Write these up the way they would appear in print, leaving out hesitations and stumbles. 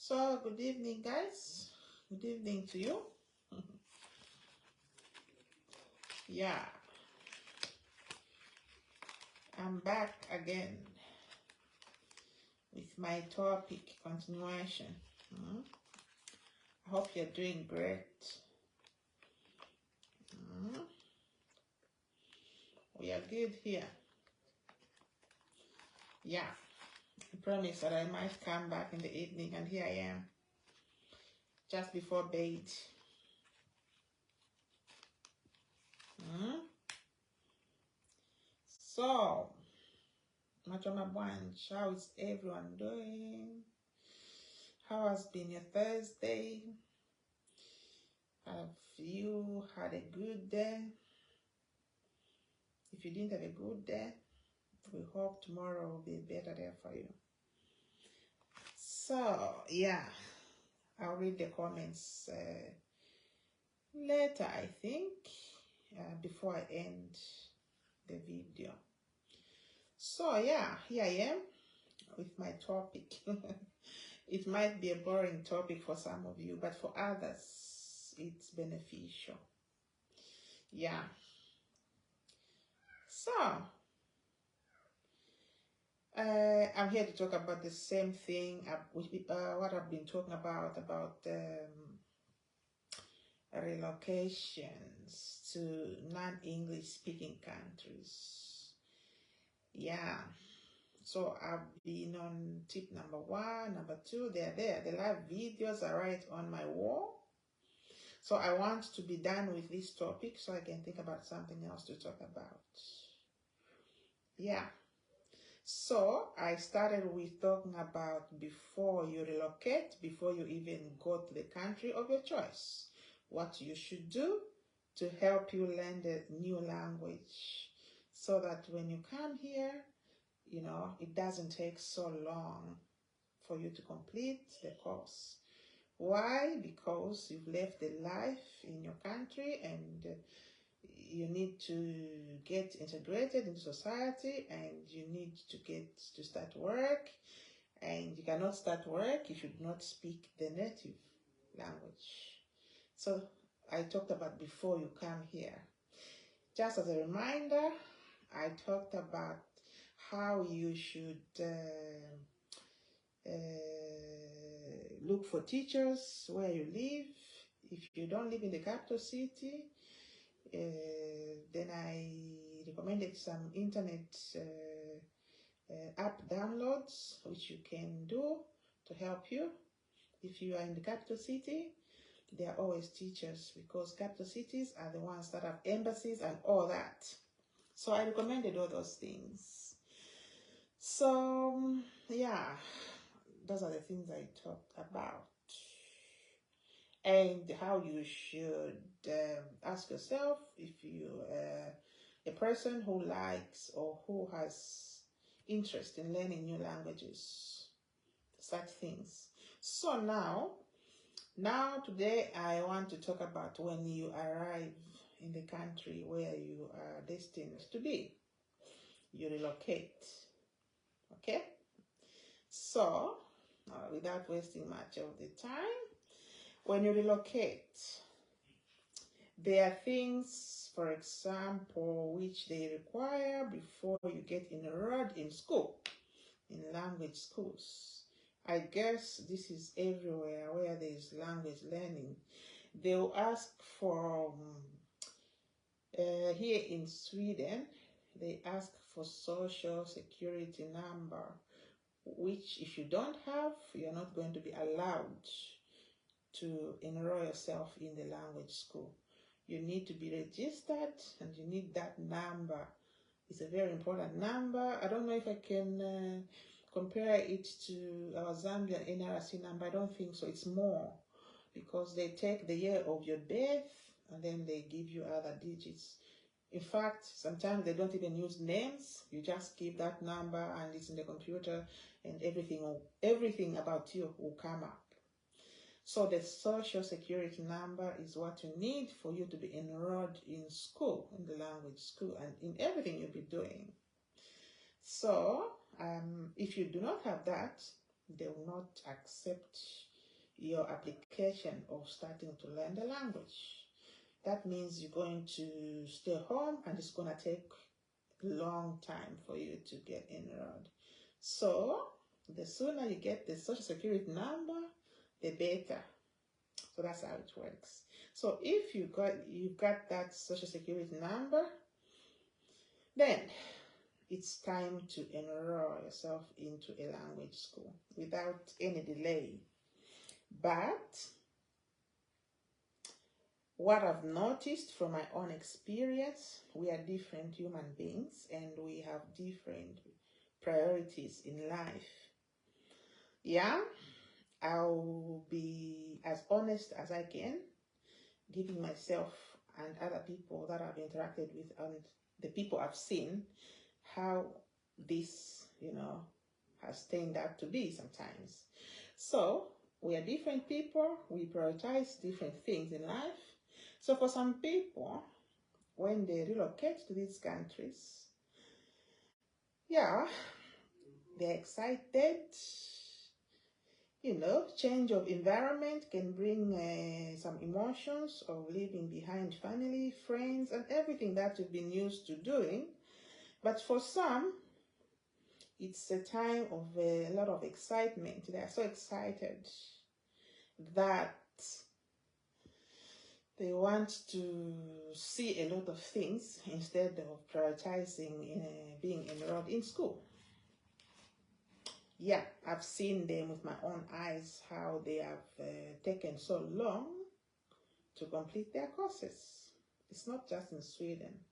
So, good evening, guys. Good evening to you. Yeah, I'm back again with my topic continuation. I hope you're doing great. We are good here. Yeah, I promised that I might come back in the evening, and here I am, just before bed. So, Machoma Bunch, how is everyone doing? How has been your Thursday? Have you had a good day? If you didn't have a good day, we hope tomorrow will be a better day for you. So, yeah, I'll read the comments later, I think, before I end the video. So, yeah, here I am with my topic. It might be a boring topic for some of you, but for others, it's beneficial. Yeah. So, I'm here to talk about the same thing, what I've been talking about relocations to non-English speaking countries. Yeah. So I've been on tip number 1, number 2, they're there. The live videos are right on my wall. So I want to be done with this topic so I can think about something else to talk about. Yeah. So I started with talking about before you relocate, before you even go to the country of your choice, what you should do to help you learn the new language so that when you come here, you know, it doesn't take so long for you to complete the course. Why? Because you've left the life in your country and you need to get integrated into society, and you need to start work, and you cannot start work if you do not speak the native language. So I talked about before you come here. Just as a reminder, I talked about how you should look for teachers where you live. If you don't live in the capital city, then I recommended some internet app downloads which you can do to help you. If you are in the capital city, there are always teachers, because capital cities are the ones that have embassies and all that. So I recommended all those things. So yeah, those are the things I talked about, and how you should ask yourself if you a person who likes or who has interest in learning new languages, such things. So now today I want to talk about when you arrive in the country where you are destined to be. You relocate. Okay? So, without wasting much of the time, when you relocate, there are things, for example, which they require before you get enrolled in school, in language schools. I guess this is everywhere where there is language learning. They'll ask for, here in Sweden, they ask for social security number, which if you don't have, you're not going to be allowed to enroll yourself in the language school. You need to be registered, and you need that number. It's a very important number. I don't know if I can compare it to our Zambian NRC number. I don't think so. It's more, because they take the year of your birth and then they give you other digits. In fact, sometimes they don't even use names. You just give that number and it's in the computer, and everything about you will come up. So the social security number is what you need for you to be enrolled in school, in the language school, and in everything you'll be doing. So if you do not have that, they will not accept your application of starting to learn the language. That means you're going to stay home and it's going to take a long time for you to get enrolled. So the sooner you get the social security number, the better. So that's how it works. So if you've got that social security number, then it's time to enroll yourself into a language school without any delay. But what I've noticed from my own experience, we are different human beings and we have different priorities in life. Yeah, I'll be as honest as I can, giving myself and other people that I've interacted with and the people I've seen how this, has turned out to be sometimes. So we are different people, we prioritize different things in life. So for some people, when they relocate to these countries, yeah, they're excited. Change of environment can bring some emotions of leaving behind family, friends, and everything that you've been used to doing. But for some, it's a time of a lot of excitement. They are so excited that they want to see a lot of things instead of prioritizing being enrolled in school. Yeah, I've seen them with my own eyes, how they have taken so long to complete their courses. It's not just in Sweden.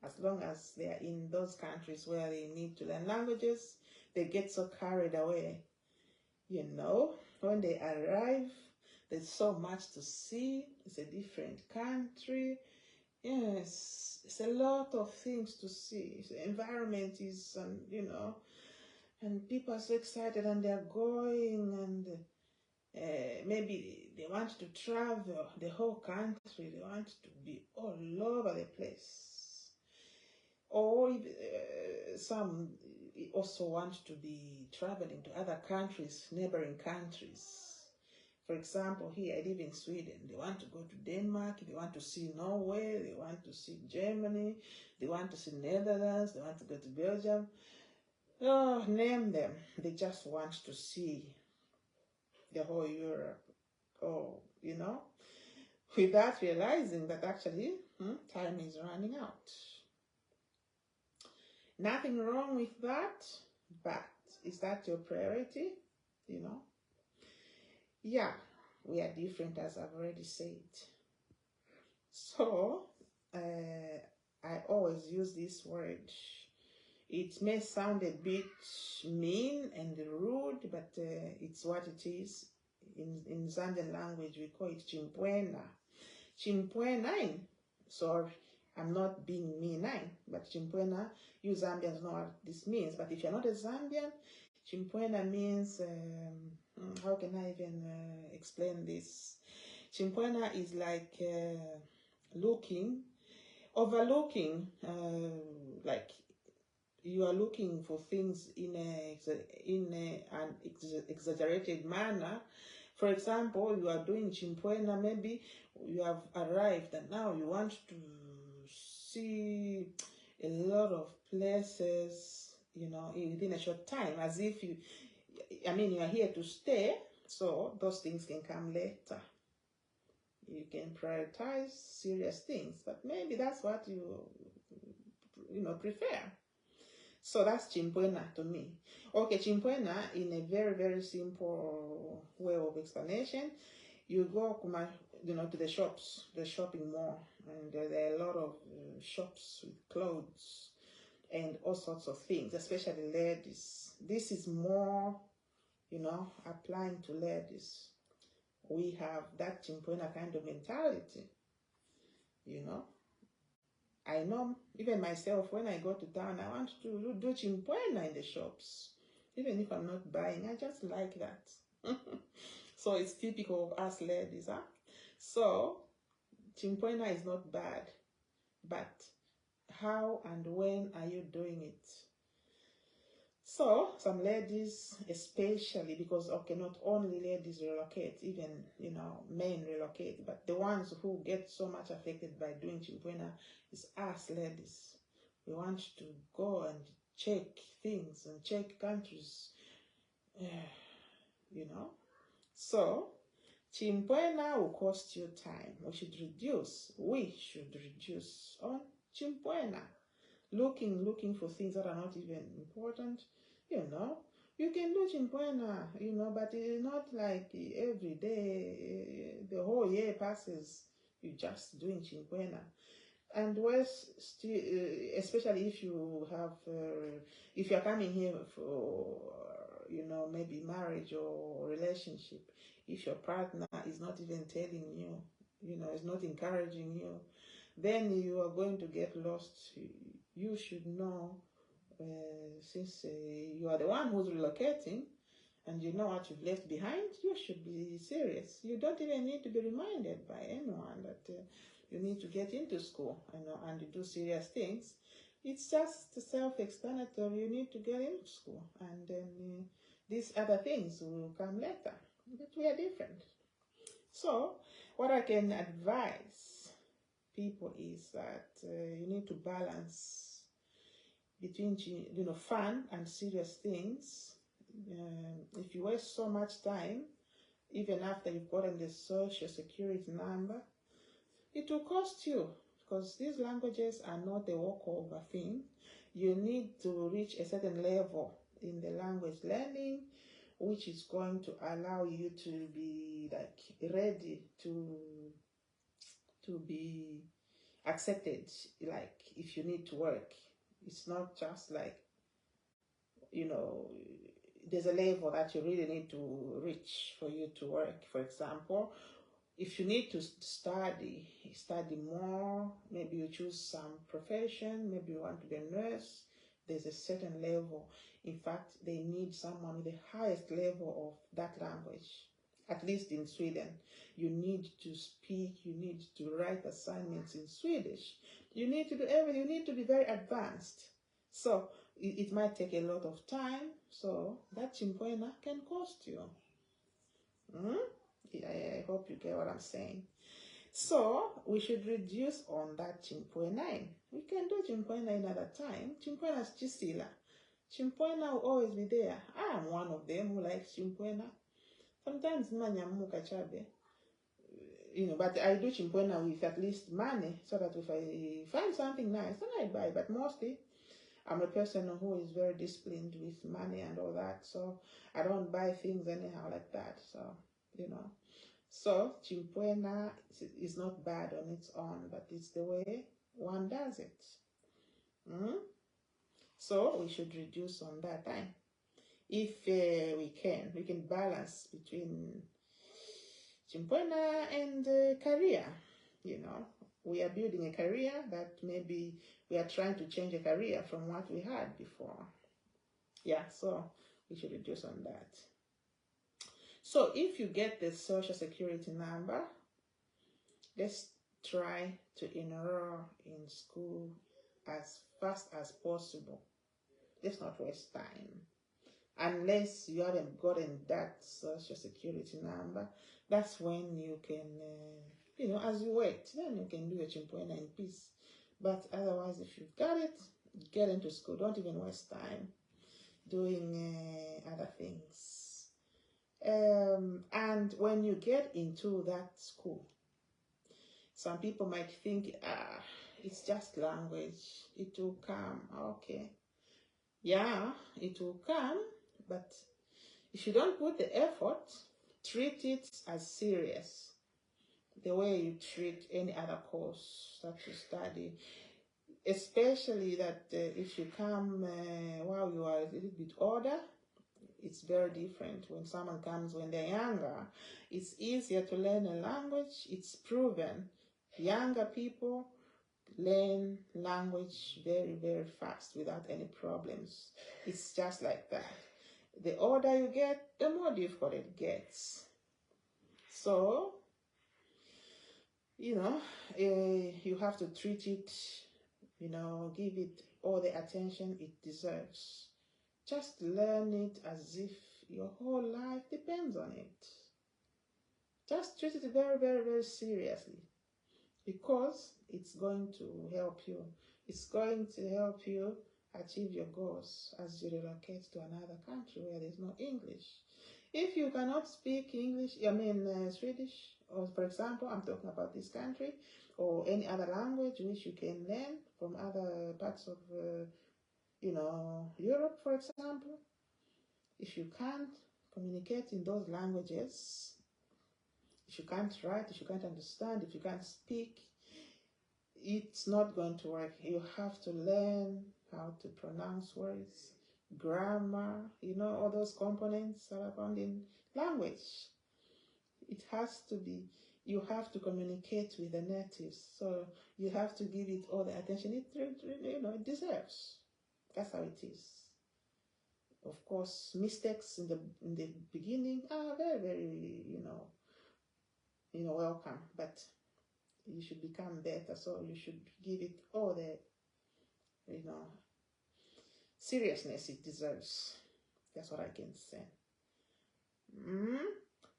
As long as they are in those countries where they need to learn languages, they get so carried away. When they arrive, there's so much to see. It's a different country. Yes, it's a lot of things to see. The environment is, and people are so excited and they're going and maybe they want to travel the whole country. They want to be all over the place. Or some also want to be traveling to other countries, neighboring countries. For example, here I live in Sweden. They want to go to Denmark, they want to see Norway, they want to see Germany, they want to see Netherlands, they want to go to Belgium. Oh, name them. They just want to see the whole Europe. Oh, without realizing that actually time is running out. Nothing wrong with that, but is that your priority? Yeah, we are different, as I've already said. So, I always use this word. It may sound a bit mean and rude, but it's what it is. In Zambian language, we call it chimpwena. Chimpwena. Sorry, I'm not being mean, but chimpwena, you Zambians know what this means. But if you're not a Zambian, chimpwena means, how can I even explain this? Chimpwena is like overlooking, like you are looking for things in an exaggerated manner. For example, you are doing chimpwena, maybe you have arrived and now you want to see a lot of places, within a short time, as if you are here to stay, so those things can come later. You can prioritize serious things, but maybe that's what you prefer. So that's chimpwena to me. Okay, chimpwena, in a very, very simple way of explanation, you go to the shops, the shopping mall, and there are a lot of shops with clothes and all sorts of things, especially ladies. This is more, applying to ladies. We have that chimpwena kind of mentality, I know, even myself, when I go to town, I want to do chimpwena in the shops. Even if I'm not buying, I just like that. So it's typical of us ladies, huh? So chimpwena is not bad, but how and when are you doing it? So some ladies, especially because, okay, not only ladies relocate, even, you know, men relocate, but the ones who get so much affected by doing chimpuena is us ladies. We want to go and check things and check countries, you know. So chimpuena will cost you time. We should reduce on chimpuena. Looking for things that are not even important, you know. You can do chimpuena, you know, but it's not like every day, the whole year passes, you just doing chimpuena. And worse still, especially if you have, if you're coming here for, you know, maybe marriage or relationship, if your partner is not even telling you, you know, is not encouraging you, then you are going to get lost. You should know, since you are the one who's relocating and you know what you've left behind, you should be serious. You don't even need to be reminded by anyone that you need to get into school, you know, and do serious things. It's just self-explanatory. You need to get into school, and then these other things will come later. But we are different. So what I can advise people is that you need to balance between, you know, fun and serious things. If you waste so much time, even after you've gotten the social security number, it will cost you, because these languages are not a walkover thing. You need to reach a certain level in the language learning, which is going to allow you to be like ready to be accepted, like if you need to work. It's not just like, you know, there's a level that you really need to reach for you to work. For example, if you need to study more, maybe you choose some profession, maybe you want to be a nurse, there's a certain level. In fact, they need someone with the highest level of that language. At least in Sweden, you need to speak, you need to write assignments in Swedish. You need to do everything, you need to be very advanced. So it might take a lot of time, so that chimpuena can cost you. I hope you get what I'm saying. So we should reduce on that chimpuena. We can do chimpuena another time. Chimpuena is chisila. Chimpuena will always be there. I am one of them who likes chimpuena. Sometimes manyamuka chabe, you know, but I do chimpuena with at least money, so that if I find something nice, then I buy. But mostly, I'm a person who is very disciplined with money and all that, so I don't buy things anyhow like that. So, you know, so chimpuena is not bad on its own, but it's the way one does it. So we should reduce on that time. If we can balance between chimpuena and career. You know, we are building a career that maybe we are trying to change a career from what we had before. Yeah, so we should reduce on that. So if you get the social security number, let's try to enroll in school as fast as possible. Let's not waste time. Unless you haven't gotten that social security number, that's when you can, you know, as you wait, then you can do your chimpuena in peace. But otherwise, if you've got it, get into school. Don't even waste time doing other things. And when you get into that school, some people might think, it's just language. It will come. Okay. Yeah, it will come. But if you don't put the effort, treat it as serious, the way you treat any other course that you study. Especially that if you come while you are a little bit older, it's very different. When someone comes when they're younger, it's easier to learn a language. It's proven. Younger people learn language very, very fast without any problems. It's just like that. The older you get, the more difficult it gets. So, you know, you have to treat it, you know, give it all the attention it deserves. Just learn it as if your whole life depends on it. Just treat it very, very, very seriously, because it's going to help you. It's going to help you achieve your goals as you relocate to another country where there's no English. If you cannot speak English, Swedish, or for example, I'm talking about this country, or any other language which you can learn from other parts of, Europe, for example. If you can't communicate in those languages, if you can't write, if you can't understand, if you can't speak, it's not going to work. You have to learn how to pronounce words, grammar, all those components that are found in language. It has to be, you have to communicate with the natives. So you have to give it all the attention it deserves. That's how it is. Of course, mistakes in the beginning are very, very, welcome, but you should become better. So you should give it all the, seriousness it deserves. That's what I can say.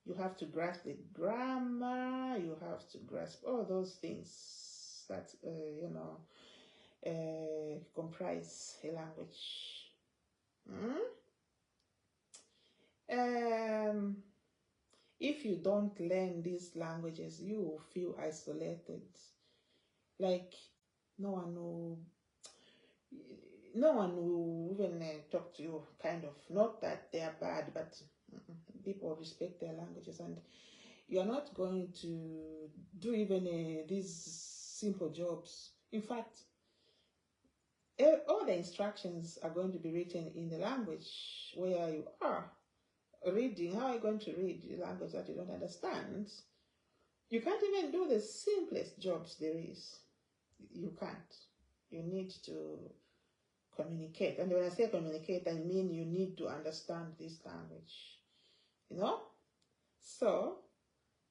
You have to grasp the grammar. You have to grasp all those things that, comprise a language. If you don't learn these languages, you will feel isolated. Like no one will even talk to you, kind of. Not that they are bad, but people respect their languages, and you are not going to do even these simple jobs. In fact, all the instructions are going to be written in the language where you are reading. How are you going to read the language that you don't understand? You can't even do the simplest jobs there is. You can't. You need to communicate. And when I say communicate, I mean you need to understand this language. So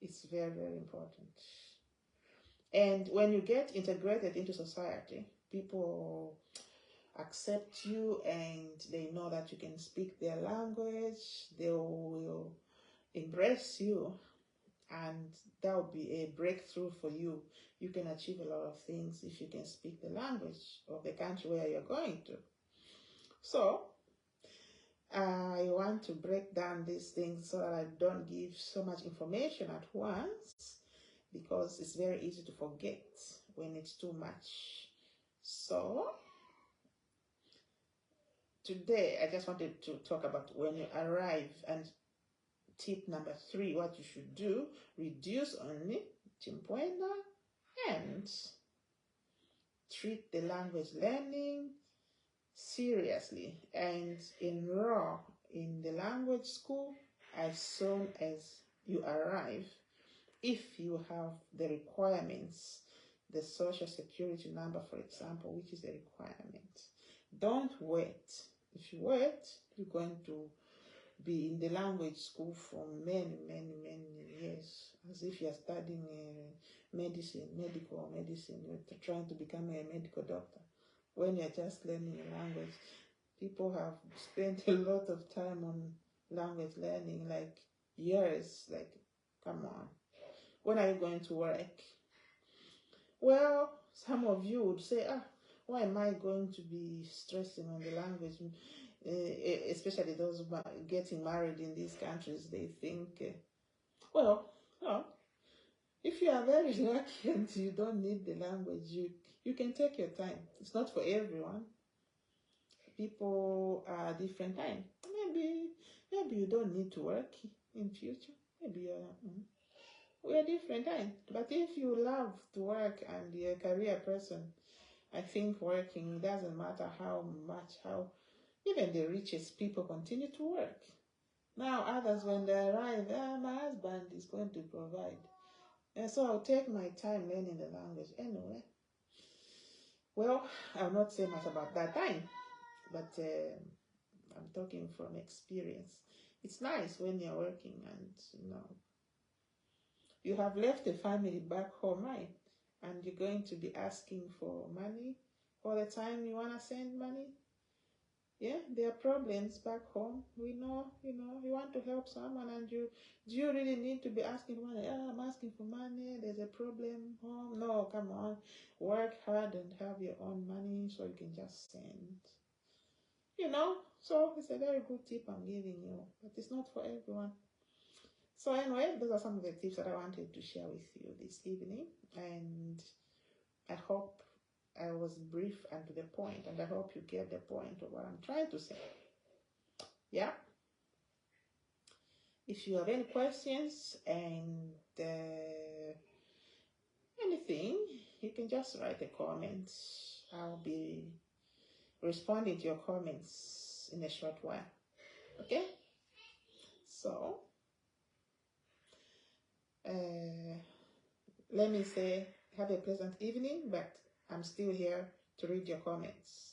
it's very, very important. And when you get integrated into society, people accept you and they know that you can speak their language. They will embrace you, and that will be a breakthrough for you. You can achieve a lot of things if you can speak the language of the country where you're going to. So I want to break down these things so that I don't give so much information at once, because it's very easy to forget when it's too much. So today I just wanted to talk about when you arrive, and tip number 3, what you should do: reduce only chimpuena and treat the language learning seriously, and enroll in the language school as soon as you arrive. If you have the requirements, the social security number, for example, which is a requirement, don't wait. If you wait, you're going to be in the language school for many, many, many years, as if you're studying medical medicine. You're trying to become a medical doctor when you're just learning a language. People have spent a lot of time on language learning, like years. Like, come on, when are you going to work? Well, some of you would say, why am I going to be stressing on the language? Especially those getting married in these countries, they think, if you are very lucky and you don't need the language, you can take your time. It's not for everyone. People are different time. Maybe you don't need to work in future. Maybe we're different time. But if you love to work and you're a career person, I think working doesn't matter how even the richest people continue to work. Now others, when they arrive, my husband is going to provide. And so I'll take my time learning the language anyway. Well, I'll not say much about that time, but I'm talking from experience. It's nice when you're working and, you have left the family back home, right? And you're going to be asking for money all the time. You want to send money? Yeah, there are problems back home. We know, you want to help someone, and do you really need to be asking for money? I'm asking for money. There's a problem home. No, come on, work hard and have your own money so you can just send. So it's a very good tip I'm giving you, but it's not for everyone. So anyway, those are some of the tips that I wanted to share with you this evening, and I hope I was brief and to the point, and I hope you get the point of what I'm trying to say. Yeah. If you have any questions and anything, you can just write a comment. I'll be responding to your comments in a short while. Okay? So, let me say, have a pleasant evening, but I'm still here to read your comments.